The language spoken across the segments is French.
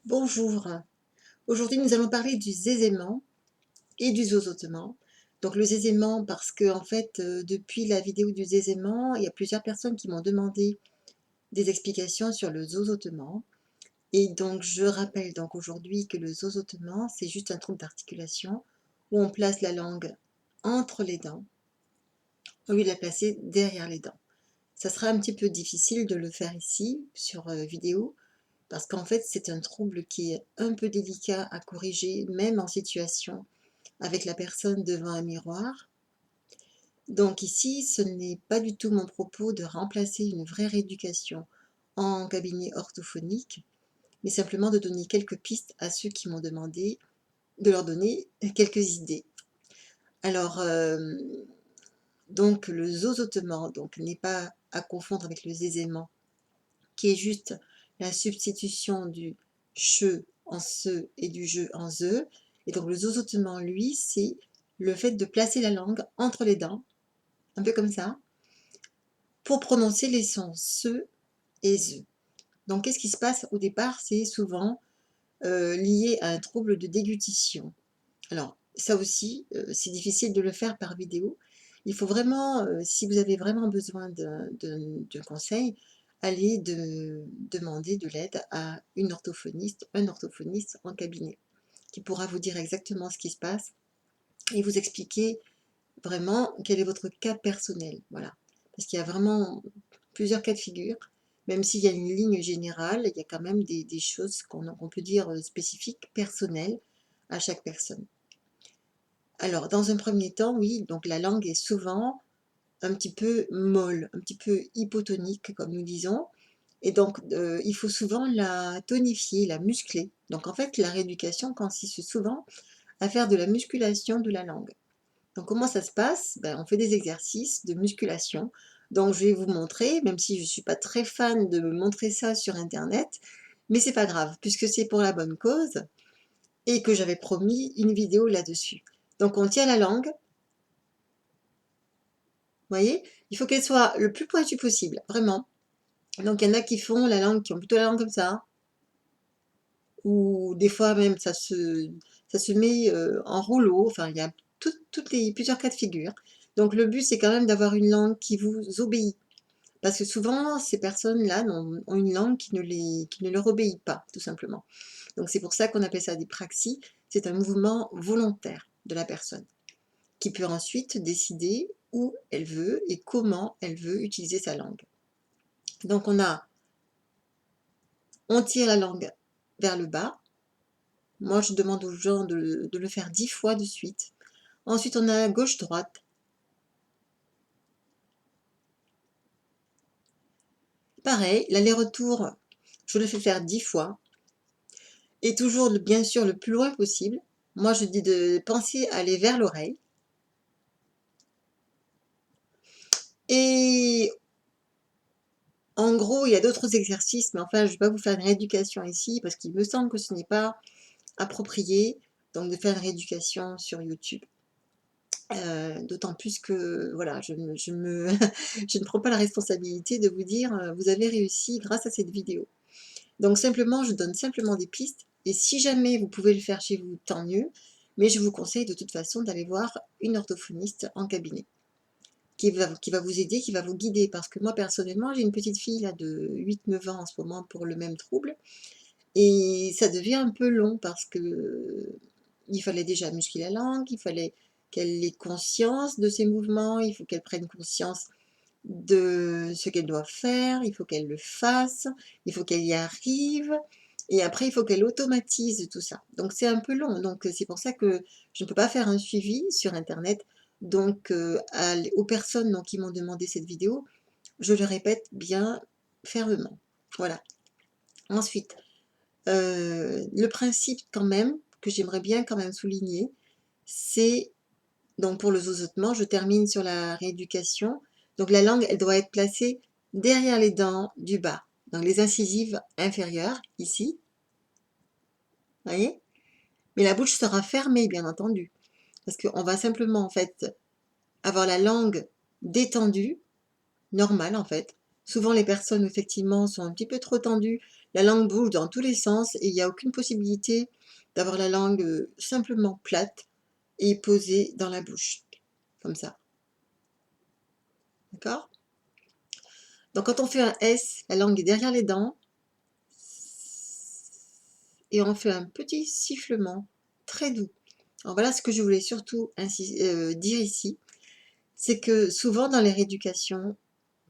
Bonjour, aujourd'hui nous allons parler du zézément et du zozotement. Donc le zézément parce que en fait depuis la vidéo du zézément, il y a plusieurs personnes qui m'ont demandé des explications sur le zozotement. Et donc je rappelle donc aujourd'hui que le zozotement c'est juste un trouble d'articulation où on place la langue entre les dents au lieu de la placer derrière les dents. Ça sera un petit peu difficile de le faire ici sur vidéo parce qu'en fait c'est un trouble qui est un peu délicat à corriger même en situation avec la personne devant un miroir. Donc ici, ce n'est pas du tout mon propos de remplacer une vraie rééducation en cabinet orthophonique, mais simplement de donner quelques pistes à ceux qui m'ont demandé de leur donner quelques idées. Alors, donc le zozotement donc n'est pas à confondre avec le zézément, qui est juste la substitution du che en se et du je en ze. Et donc le zozotement, lui, c'est le fait de placer la langue entre les dents, un peu comme ça, pour prononcer les sons se et ze. Donc qu'est-ce qui se passe au départ? C'est souvent lié à un trouble de déglutition. Alors ça aussi, c'est difficile de le faire par vidéo. Il faut vraiment, si vous avez vraiment besoin d'un conseil, aller demander de l'aide à une orthophoniste, un orthophoniste en cabinet, qui pourra vous dire exactement ce qui se passe et vous expliquer vraiment quel est votre cas personnel. Voilà. Parce qu'il y a vraiment plusieurs cas de figure. Même s'il y a une ligne générale, il y a quand même des choses qu'on peut dire spécifiques, personnelles à chaque personne. Alors, dans un premier temps, oui, donc la langue est souvent un petit peu molle, un petit peu hypotonique, comme nous disons. Et donc, il faut souvent la tonifier, la muscler. Donc, en fait, la rééducation consiste souvent à faire de la musculation de la langue. Donc, comment ça se passe? On fait des exercices de musculation. Donc, je vais vous montrer, même si je ne suis pas très fan de me montrer ça sur Internet, mais c'est pas grave, puisque c'est pour la bonne cause et que j'avais promis une vidéo là-dessus. Donc, on tient la langue, vous voyez? Il faut qu'elle soit le plus pointue possible, vraiment. Donc, il y en a qui font la langue, qui ont plutôt la langue comme ça, ou des fois même ça se met en rouleau, enfin, il y a plusieurs cas de figure. Donc, le but, c'est quand même d'avoir une langue qui vous obéit. Parce que souvent, ces personnes-là ont une langue qui ne leur obéit pas, tout simplement. Donc c'est pour ça qu'on appelle ça des praxies. C'est un mouvement volontaire de la personne, qui peut ensuite décider où elle veut et comment elle veut utiliser sa langue. Donc on tire la langue vers le bas. Moi, je demande aux gens de le faire 10 fois de suite. Ensuite, on a gauche-droite. Pareil, l'aller-retour, je le fais faire 10 fois. Et toujours, bien sûr, le plus loin possible. Moi, je dis de penser à aller vers l'oreille. Et en gros, il y a d'autres exercices, mais enfin, je ne vais pas vous faire une rééducation ici, parce qu'il me semble que ce n'est pas approprié, donc de faire une rééducation sur YouTube. D'autant plus que, voilà, je ne prends pas la responsabilité de vous dire, vous avez réussi grâce à cette vidéo. Donc simplement, je donne simplement des pistes, et si jamais vous pouvez le faire chez vous, tant mieux, mais je vous conseille de toute façon d'aller voir une orthophoniste en cabinet, qui va vous aider, qui va vous guider, parce que moi personnellement, j'ai une petite fille là, de 8-9 ans en ce moment pour le même trouble, et ça devient un peu long, parce que il fallait déjà muscler la langue, il fallait qu'elle ait conscience de ses mouvements, il faut qu'elle prenne conscience de ce qu'elle doit faire, il faut qu'elle le fasse, il faut qu'elle y arrive, et après il faut qu'elle automatise tout ça. Donc c'est un peu long, donc c'est pour ça que je ne peux pas faire un suivi sur internet. Donc aux personnes donc, qui m'ont demandé cette vidéo, je le répète bien fermement. Voilà. Ensuite, le principe quand même, que j'aimerais bien quand même souligner, c'est, donc pour le zozotement, je termine sur la rééducation. Donc la langue, elle doit être placée derrière les dents du bas. Donc les incisives inférieures, ici, vous voyez? Mais la bouche sera fermée, bien entendu. Parce qu'on va simplement, en fait, avoir la langue détendue, normale, en fait. Souvent, les personnes, effectivement, sont un petit peu trop tendues. la langue bouge dans tous les sens et il n'y a aucune possibilité d'avoir la langue simplement plate et posée dans la bouche, comme ça. D'accord? Donc quand on fait un S, la langue est derrière les dents et on fait un petit sifflement très doux. Alors voilà ce que je voulais surtout dire ici, c'est que souvent dans les rééducations,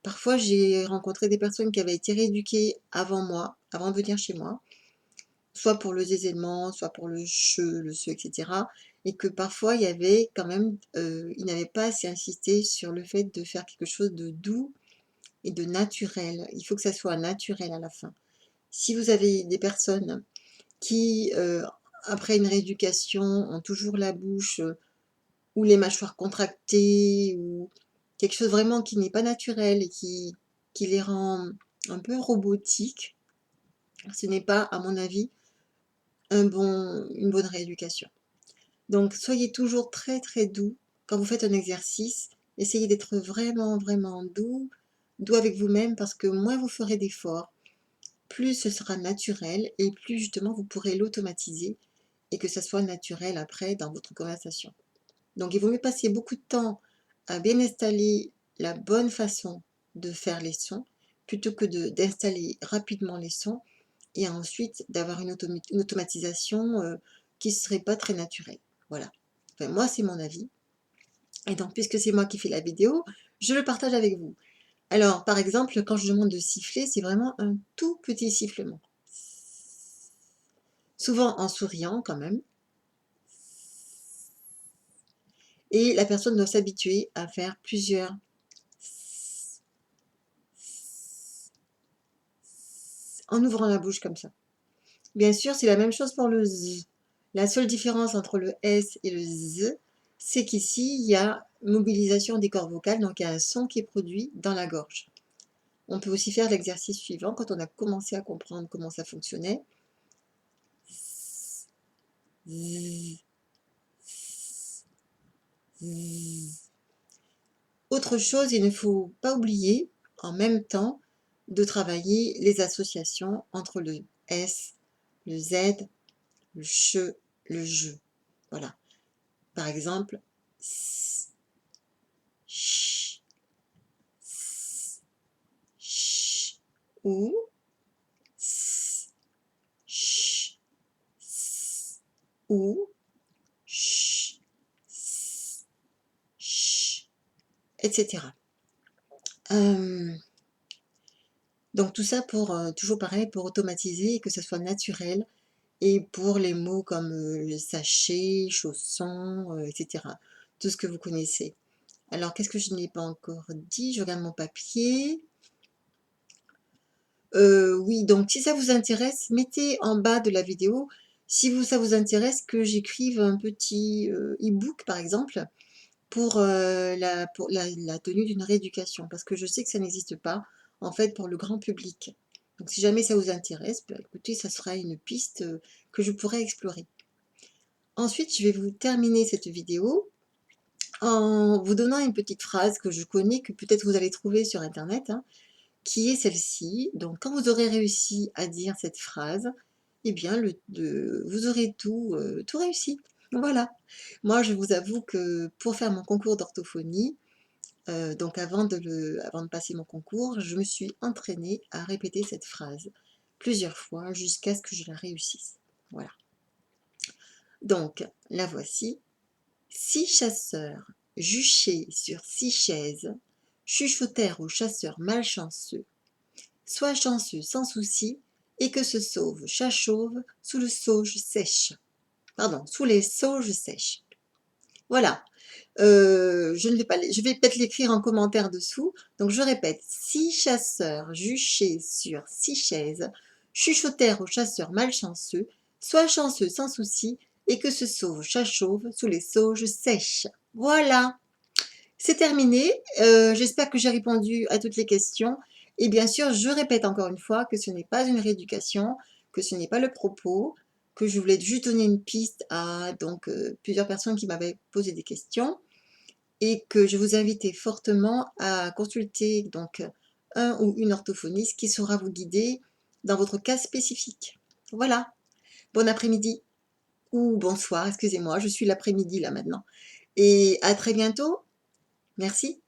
parfois j'ai rencontré des personnes qui avaient été rééduquées avant moi, avant de venir chez moi, soit pour le zézènement, soit pour le se, etc. Et que parfois il y avait quand même, ils n'avaient pas assez insisté sur le fait de faire quelque chose de doux et de naturel. Il faut que ça soit naturel à la fin. Si vous avez des personnes qui, après une rééducation, ont toujours la bouche ou les mâchoires contractées, ou quelque chose vraiment qui n'est pas naturel et qui les rend un peu robotiques, ce n'est pas, à mon avis, une bonne rééducation. Donc, soyez toujours très très doux quand vous faites un exercice. Essayez d'être vraiment vraiment doux, doux avec vous-même, parce que moins vous ferez d'efforts, plus ce sera naturel et plus justement vous pourrez l'automatiser et que ça soit naturel après dans votre conversation. Donc, il vaut mieux passer beaucoup de temps à bien installer la bonne façon de faire les sons plutôt que d'installer rapidement les sons et ensuite d'avoir une automatisation qui ne serait pas très naturelle. Voilà. Enfin, moi, c'est mon avis. Et donc, puisque c'est moi qui fais la vidéo, je le partage avec vous. Alors, par exemple, quand je demande de siffler, c'est vraiment un tout petit sifflement. Souvent en souriant quand même. Et la personne doit s'habituer à faire plusieurs en ouvrant la bouche comme ça. Bien sûr, c'est la même chose pour le Z. La seule différence entre le S et le Z, c'est qu'ici, il y a mobilisation des cordes vocales, donc il y a un son qui est produit dans la gorge. On peut aussi faire l'exercice suivant quand on a commencé à comprendre comment ça fonctionnait. Autre chose, il ne faut pas oublier en même temps de travailler les associations entre le S, le Z, le CHE, le JE. Voilà. Par exemple, S, CH, S, CH, ou S, CH, S, ou CH, S, CH, etc. Donc tout ça pour, toujours pareil, pour automatiser et que ça soit naturel, et pour les mots comme sachet, chausson, etc. Tout ce que vous connaissez. Alors qu'est-ce que je n'ai pas encore dit? Je regarde mon papier. Oui, donc si ça vous intéresse, mettez en bas de la vidéo, si ça vous intéresse, que j'écrive un petit e-book par exemple, pour la tenue d'une rééducation, parce que je sais que ça n'existe pas, en fait, pour le grand public. Donc si jamais ça vous intéresse, bah, écoutez, ça sera une piste que je pourrais explorer. Ensuite, je vais vous terminer cette vidéo en vous donnant une petite phrase que je connais, que peut-être vous allez trouver sur internet, hein, qui est celle-ci. Donc quand vous aurez réussi à dire cette phrase, eh bien vous aurez tout réussi. Voilà. Moi, je vous avoue que pour faire mon concours d'orthophonie, donc avant de passer mon concours, je me suis entraînée à répéter cette phrase plusieurs fois jusqu'à ce que je la réussisse. Voilà. Donc, la voici. 6 chasseurs, juchés sur 6 chaises, chuchotèrent aux chasseurs malchanceux. Sois chanceux sans souci, et que se sauve chat chauve sous le sauge sèche. Pardon, sous les sauges sèches. Voilà. Je vais peut-être l'écrire en commentaire dessous. Donc je répète, 6 chasseurs juchés sur 6 chaises, chuchotèrent aux chasseurs malchanceux, sois chanceux sans souci, et que se sauve chat chauve sous les sauges sèches. Voilà, c'est terminé. J'espère que j'ai répondu à toutes les questions. Et bien sûr, je répète encore une fois que ce n'est pas une rééducation, que ce n'est pas le propos, que je voulais juste donner une piste à plusieurs personnes qui m'avaient posé des questions, et que je vous invite fortement à consulter un ou une orthophoniste qui saura vous guider dans votre cas spécifique. Voilà, bon après-midi ou bonsoir, excusez-moi, je suis l'après-midi là maintenant et à très bientôt. Merci.